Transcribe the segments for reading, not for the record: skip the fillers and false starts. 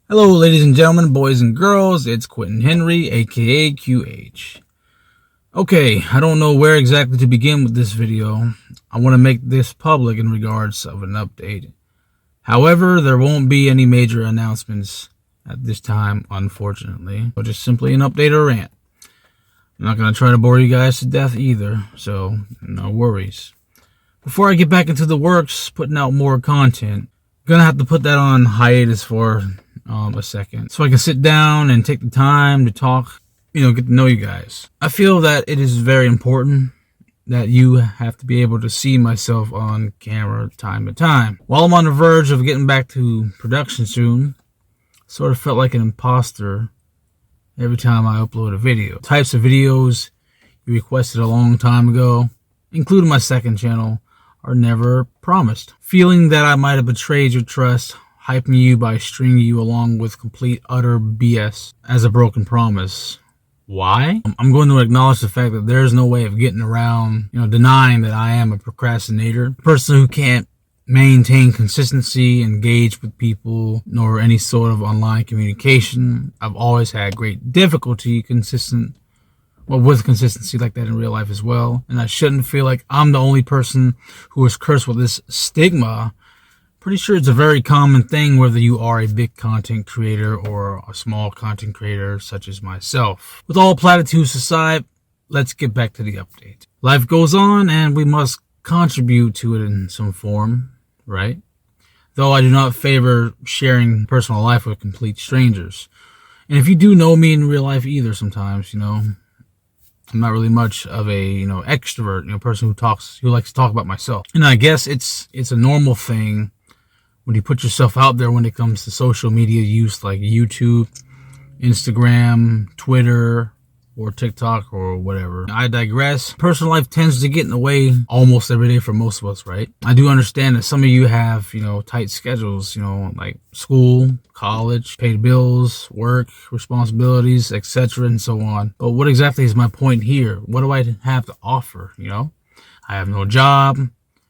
Hello, ladies and gentlemen, boys and girls. It's Quentin Henry, aka QH. Okay, I don't know where exactly to begin with this video. I want to make this public in regards of an update. However, there won't be any major announcements at this time, unfortunately. But just simply an update or rant. I'm not going to try to bore you guys to death either, so no worries. Before I get back into the works, putting out more content, I'm going to have to put that on hiatus for a second, so I can sit down and take the time to talk, get to know you guys. I feel that it is very important that you have to be able to see myself on camera time to time. While I'm on the verge of getting back to production soon, sort of felt like an imposter every time I upload a video. Types of videos you requested a long time ago, including my second channel, are never promised. Feeling that I might have betrayed your trust, hyping you by stringing you along with complete utter BS as a broken promise. Why? I'm going to acknowledge the fact that there's no way of getting around, denying that I am a procrastinator, a person who can't maintain consistency, engage with people, nor any sort of online communication. I've always had great difficulty with consistency like that in real life as well. And I shouldn't feel like I'm the only person who is cursed with this stigma. Pretty sure it's a very common thing whether you are a big content creator or a small content creator such as myself. With all platitudes aside, let's get back to the update. Life goes on and we must contribute to it in some form, right? Though I do not favor sharing personal life with complete strangers. And if you do know me in real life either sometimes, I'm not really much of a, extrovert, person who likes to talk about myself. And I guess it's a normal thing when you put yourself out there when it comes to social media use like YouTube, Instagram, Twitter, or TikTok or whatever. I digress. Personal life tends to get in the way almost every day for most of us, right? I do understand that some of you have, tight schedules, like school, college, paid bills, work, responsibilities, etc. and so on. But what exactly is my point here? What do I have to offer, I have no job.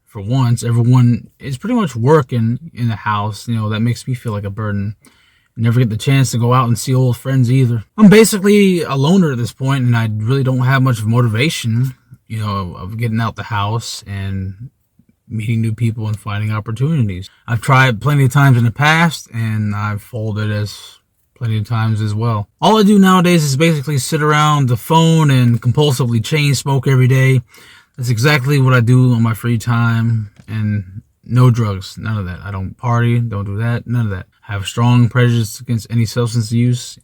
For once, everyone is pretty much working in the house, that makes me feel like a burden. Never get the chance to go out and see old friends either. I'm basically a loner at this point, and I really don't have much motivation, of getting out the house and meeting new people and finding opportunities. I've tried plenty of times in the past, and I've folded as plenty of times as well. All I do nowadays is basically sit around the phone and compulsively chain smoke every day. That's exactly what I do on my free time, and no drugs, none of that. I don't party, don't do that, none of that. I have strong prejudice against any substance use.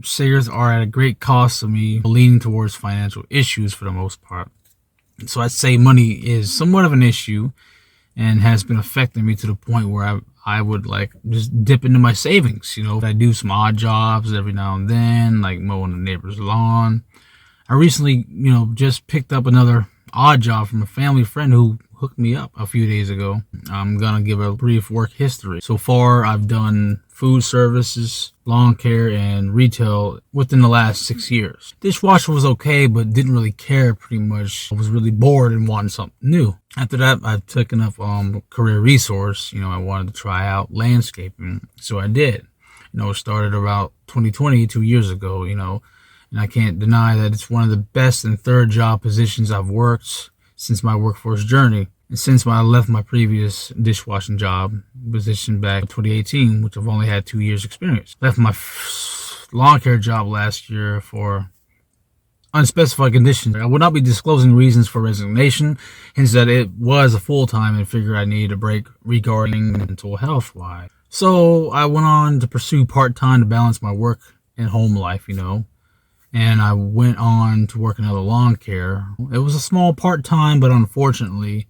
Cigarettes are at a great cost to me, leaning towards financial issues for the most part. So I'd say money is somewhat of an issue and has been affecting me to the point where I would just dip into my savings. I do some odd jobs every now and then, like mowing the neighbor's lawn. I recently, just picked up another odd job from a family friend who hooked me up a few days ago. I'm gonna give a brief work history. So far, I've done food services, lawn care, and retail within the last 6 years. Dishwasher was okay, but didn't really care pretty much. I was really bored and wanted something new. After that, I've taken up career resource. I wanted to try out landscaping, so I did. It started about 2020, 2 years ago, and I can't deny that it's one of the best and third job positions I've worked since my workforce journey. And since I left my previous dishwashing job position back in 2018, which I've only had 2 years experience. Left my lawn care job last year for unspecified conditions. I would not be disclosing reasons for resignation, hence that it was a full-time and figured I needed a break regarding mental health wise. So I went on to pursue part-time to balance my work and home life, and I went on to work another lawn care. It was a small part-time, but unfortunately,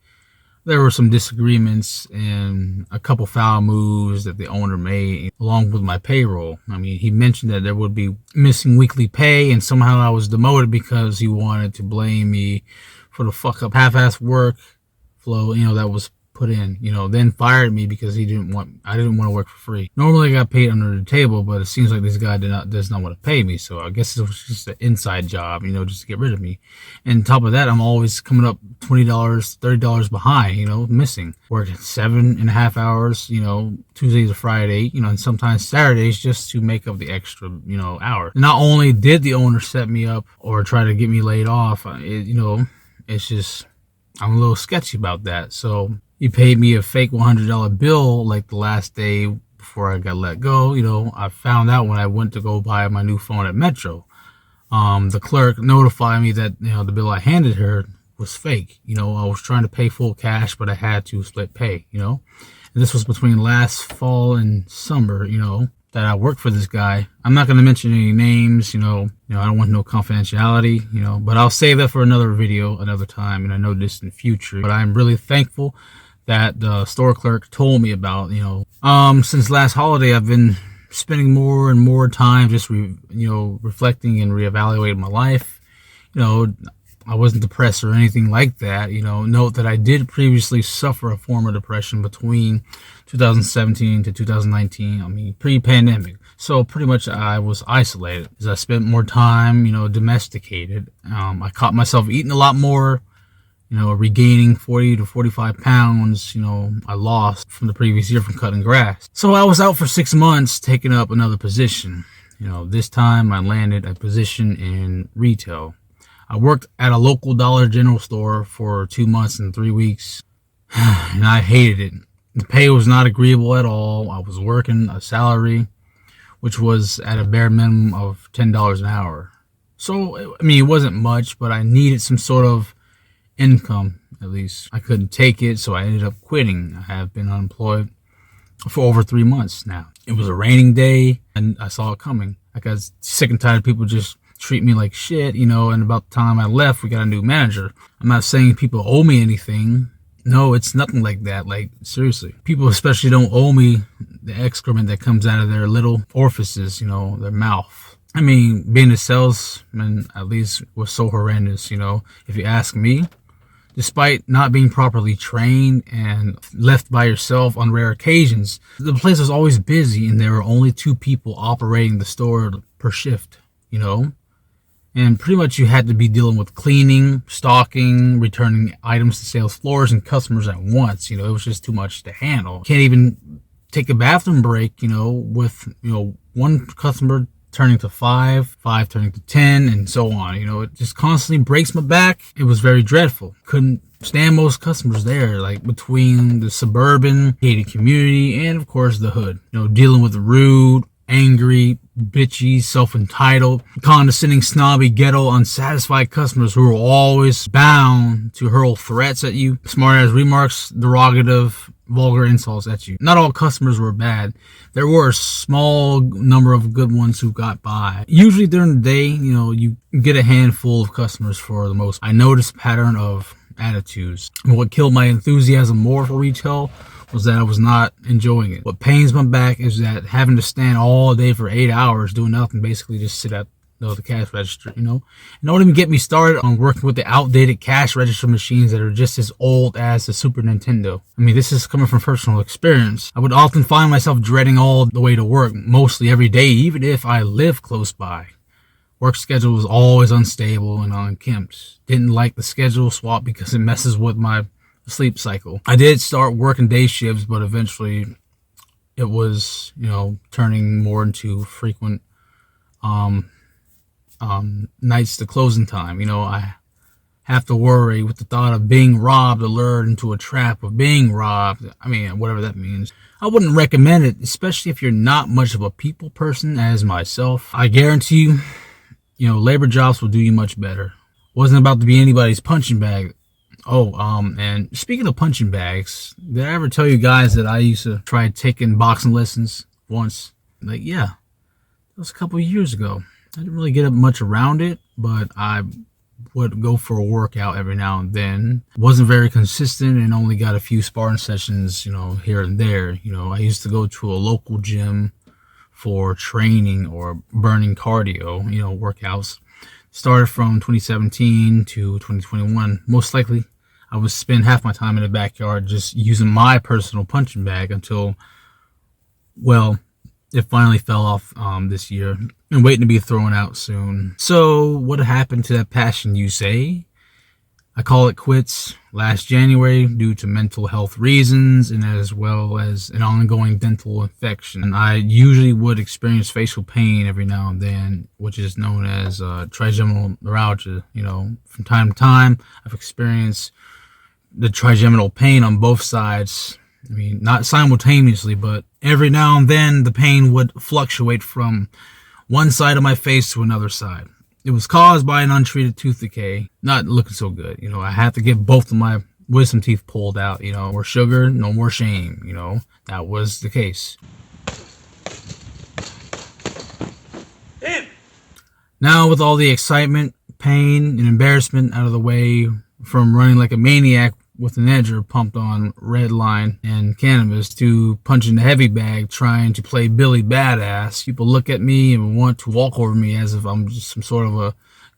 there were some disagreements and a couple foul moves that the owner made along with my payroll. He mentioned that there would be missing weekly pay, and somehow I was demoted because he wanted to blame me for the fuck-up half-ass work flow, that was put in, then fired me because I didn't want to work for free. Normally I got paid under the table, but it seems like this guy does not want to pay me. So I guess it was just an inside job, just to get rid of me. And on top of that, I'm always coming up $20, $30 behind, missing. Worked 7.5 hours, Tuesday to Friday, and sometimes Saturdays just to make up the extra, hour. And not only did the owner set me up or try to get me laid off, it's just, I'm a little sketchy about that. So he paid me a fake $100 bill like the last day before I got let go. I found out when I went to go buy my new phone at Metro. The clerk notified me that, the bill I handed her was fake. I was trying to pay full cash, but I had to split pay, And this was between last fall and summer, that I worked for this guy. I'm not going to mention any names, I don't want no confidentiality, but I'll save that for another video, another time, in a no distant future. But I'm really thankful that the store clerk told me about, since last holiday, I've been spending more and more time just, reflecting and reevaluating my life. I wasn't depressed or anything like that. Note that I did previously suffer a form of depression between 2017 to 2019. Pre-pandemic. So pretty much I was isolated as I spent more time, domesticated. I caught myself eating a lot more, regaining 40 to 45 pounds, I lost from the previous year from cutting grass. So I was out for 6 months taking up another position. This time I landed a position in retail. I worked at a local Dollar General store for 2 months and 3 weeks, and I hated it. The pay was not agreeable at all. I was working a salary, which was at a bare minimum of $10 an hour. So, it wasn't much, but I needed some sort of income, at least. I couldn't take it, so I ended up quitting. I have been unemployed for over 3 months now. It was a raining day, and I saw it coming. I got sick and tired of people just treat me like shit, and about the time I left, we got a new manager. I'm not saying people owe me anything. No, it's nothing like that. Like, seriously. People especially don't owe me the excrement that comes out of their little orifices, their mouth. Being a salesman, at least, was so horrendous, if you ask me. Despite not being properly trained and left by yourself on rare occasions, the place was always busy and there were only 2 people operating the store per shift, And pretty much you had to be dealing with cleaning, stocking, returning items to sales floors and customers at once. It was just too much to handle. Can't even take a bathroom break, with, one customer turning to 5 turning to 10, and so on. It just constantly breaks my back. It was very dreadful. Couldn't stand most customers there, like between the suburban, gated community, and of course the hood. Dealing with rude, angry, bitchy, self-entitled, condescending, snobby, ghetto, unsatisfied customers who are always bound to hurl threats at you, smart-ass remarks, derogative, vulgar insults at you. Not all customers were bad. There were a small number of good ones who got by. Usually during the day, you get a handful of customers for the most. I noticed a pattern of attitudes. And what killed my enthusiasm more for retail was that I was not enjoying it. What pains my back is that having to stand all day for 8 hours doing nothing, basically just sit at the cash register, And don't even get me started on working with the outdated cash register machines that are just as old as the Super Nintendo. This is coming from personal experience. I would often find myself dreading all the way to work, mostly every day, even if I live close by. Work schedule was always unstable and unkempt. Didn't like the schedule swap because it messes with my sleep cycle. I did start working day shifts, but eventually it was, turning more into frequent nights to closing time. I have to worry with the thought of being robbed or lured into a trap of being robbed. Whatever that means. I wouldn't recommend it, especially if you're not much of a people person as myself. I guarantee you, labor jobs will do you much better. Wasn't about to be anybody's punching bag. And speaking of punching bags, did I ever tell you guys that I used to try taking boxing lessons once? Yeah, that was a couple of years ago. I didn't really get up much around it, but I would go for a workout every now and then. Wasn't very consistent and only got a few sparring sessions, here and there. I used to go to a local gym for training or burning cardio, workouts. Started from 2017 to 2021. Most likely, I I would spend half my time in the backyard just using my personal punching bag until, well, it finally fell off this year and waiting to be thrown out soon. So what happened to that passion, you say? I call it quits last January due to mental health reasons and as well as an ongoing dental infection. And I usually would experience facial pain every now and then, which is known as trigeminal neuralgia. You know, from time to time, I've experienced the trigeminal pain on both sides. I mean, not simultaneously, but every now and then the pain would fluctuate from one side of my face to another side. It was caused by an untreated tooth decay. Not looking so good. You know, I had to get both of my wisdom teeth pulled out. You know, more sugar, no more shame. You know, that was the case. Damn. Now with all the excitement, pain, and embarrassment out of the way from running like a maniac with an edger pumped on red line and cannabis to punching the heavy bag trying to play Billy Badass, people look at me and want to walk over me as if I'm just some sort of a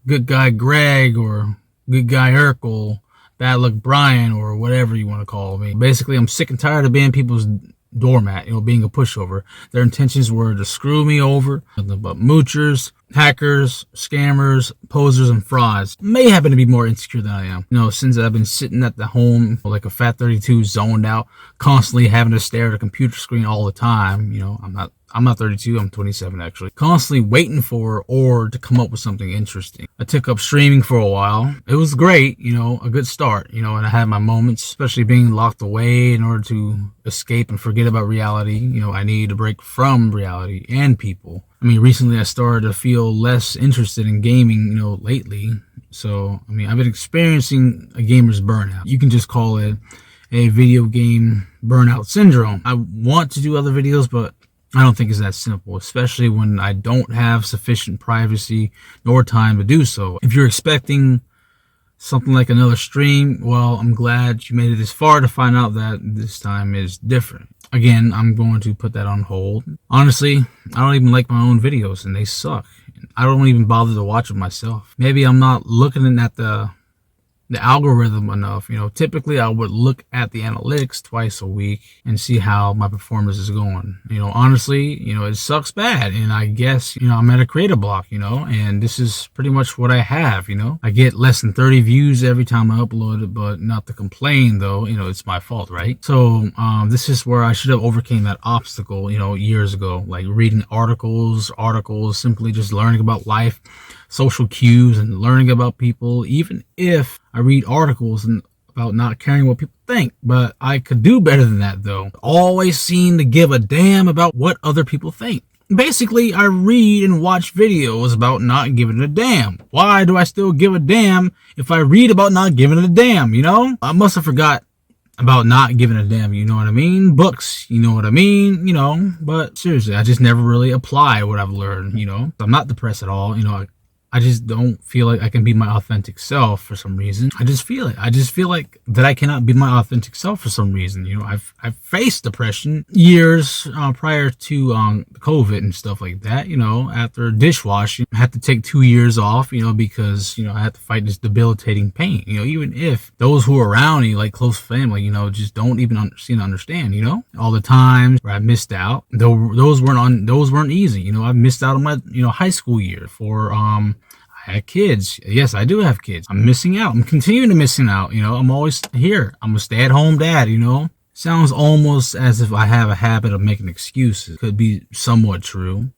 good guy Greg or good guy Urkel, bad luck Brian, or whatever you want to call me. Basically, I'm sick and tired of being people's doormat, you know, being a pushover. Their intentions were to screw me over, nothing but moochers, hackers, scammers, posers, and frauds. May happen to be more insecure than I am. You know, since I've been sitting at the home like a fat 32, zoned out, constantly having to stare at a computer screen all the time. You know, I'm not 32, I'm 27 actually. Constantly waiting for or to come up with something interesting. I took up streaming for a while. It was great, you know, a good start, you know, and I had my moments, especially being locked away in order to escape and forget about reality. You know, I needed a break from reality and people. I mean, recently I started to feel less interested in gaming, you know, lately. So, I mean, I've been experiencing a gamer's burnout. You can just call it a video game burnout syndrome. I want to do other videos, but I don't think it's that simple, especially when I don't have sufficient privacy nor time to do so. If you're expecting something like another stream, well, I'm glad you made it this far to find out that this time is different. Again, I'm going to put that on hold. Honestly, I don't even like my own videos and they suck. I don't even bother to watch them myself. Maybe I'm not looking at the algorithm enough. You know, typically I would look at the analytics twice a week and see how my performance is going. You know, honestly, you know, it sucks bad. And I guess, you know, I'm at a creative block, you know, and this is pretty much what I have, you know. I get less than 30 views every time I upload it, but not to complain though, you know, it's my fault, right? So, this is where I should have overcame that obstacle, you know, years ago, like reading articles, simply just learning about life, social cues, and learning about people, even if I read articles and about not caring what people think. But I could do better than that though. Always seem to give a damn about what other people think. Basically, I read and watch videos about not giving a damn. Why do I still give a damn if I read about not giving a damn, you know? I must have forgot about not giving a damn, you know what I mean? Books, you know what I mean? You know, but seriously, I just never really apply what I've learned, you know? I'm not depressed at all, you know. I just don't feel like I can be my authentic self for some reason. I just feel it. I just feel like that I cannot be my authentic self for some reason. You know, I've faced depression years prior to COVID and stuff like that. You know, after dishwashing, I had to take 2 years off, you know, because, you know, I had to fight this debilitating pain. You know, even if those who are around me, like close family, you know, just don't even seem to understand, you know, all the times where I missed out, though those weren't easy. You know, I missed out on my, you know, high school year for, I had kids. Yes, I do have kids. I'm missing out. I'm continuing to missing out. You know, I'm always here. I'm a stay-at-home dad, you know. Sounds almost as if I have a habit of making excuses. Could be somewhat true.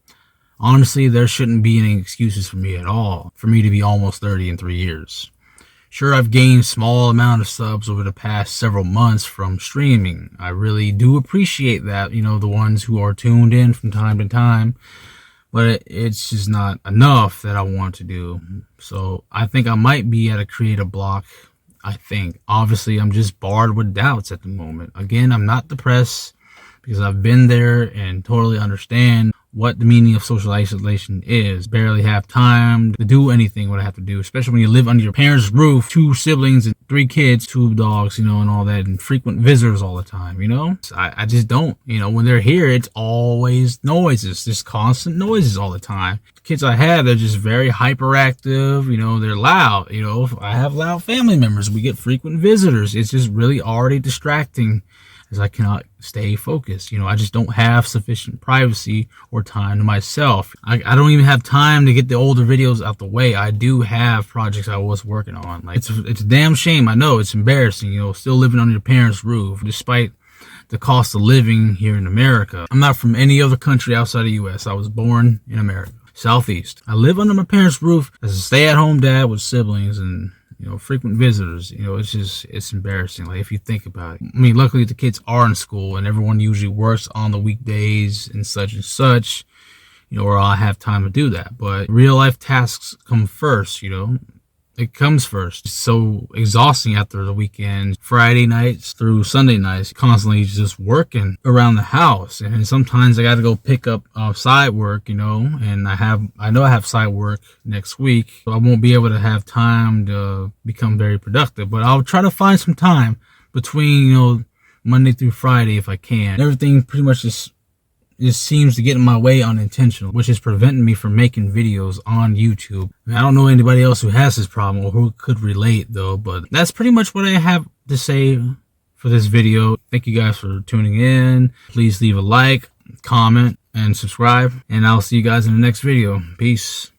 Honestly, there shouldn't be any excuses for me at all. For me to be almost 30 in 3 years. Sure, I've gained small amount of subs over the past several months from streaming. I really do appreciate that, you know, the ones who are tuned in from time to time. But it's just not enough that I want to do. So I think I might be at a creative block. I think. Obviously, I'm just barred with doubts at the moment. Again, I'm not depressed because I've been there and totally understand what the meaning of social isolation is. Barely have time to do anything what I have to do, especially when you live under your parents' roof, 2 siblings and 3 kids, 2 dogs, and all that, and frequent visitors all the time, I just don't, when they're here, it's always noises, just constant noises all the time. The kids I have, they're just very hyperactive, they're loud, I have loud family members, we get frequent visitors. It's just really already distracting, as I cannot stay focused. I just don't have sufficient privacy or time to myself. I don't even have time to get the older videos out the way. I do have projects I was working on. Like, it's a damn shame. I know it's embarrassing, still living under your parents' roof, despite the cost of living here in America. I'm not from any other country outside the U.S. I was born in America, Southeast. I live under my parents' roof as a stay-at-home dad with siblings and frequent visitors. It's embarrassing, like, if you think about it. I mean, luckily the kids are in school and everyone usually works on the weekdays and such, or I have time to do that. But real life tasks come first, it comes first. It's so exhausting after the weekend, Friday nights through Sunday nights, constantly just working around the house. And sometimes I got to go pick up side work, and I know I have side work next week, so I won't be able to have time to become very productive. But I'll try to find some time between, Monday through Friday if I can. Everything pretty much just seems to get in my way unintentional, which is preventing me from making videos on YouTube. I don't know anybody else who has this problem or who could relate though, but that's pretty much what I have to say for this video. Thank you guys for tuning in. Please leave a like, comment, and subscribe, and I'll see you guys in the next video. Peace.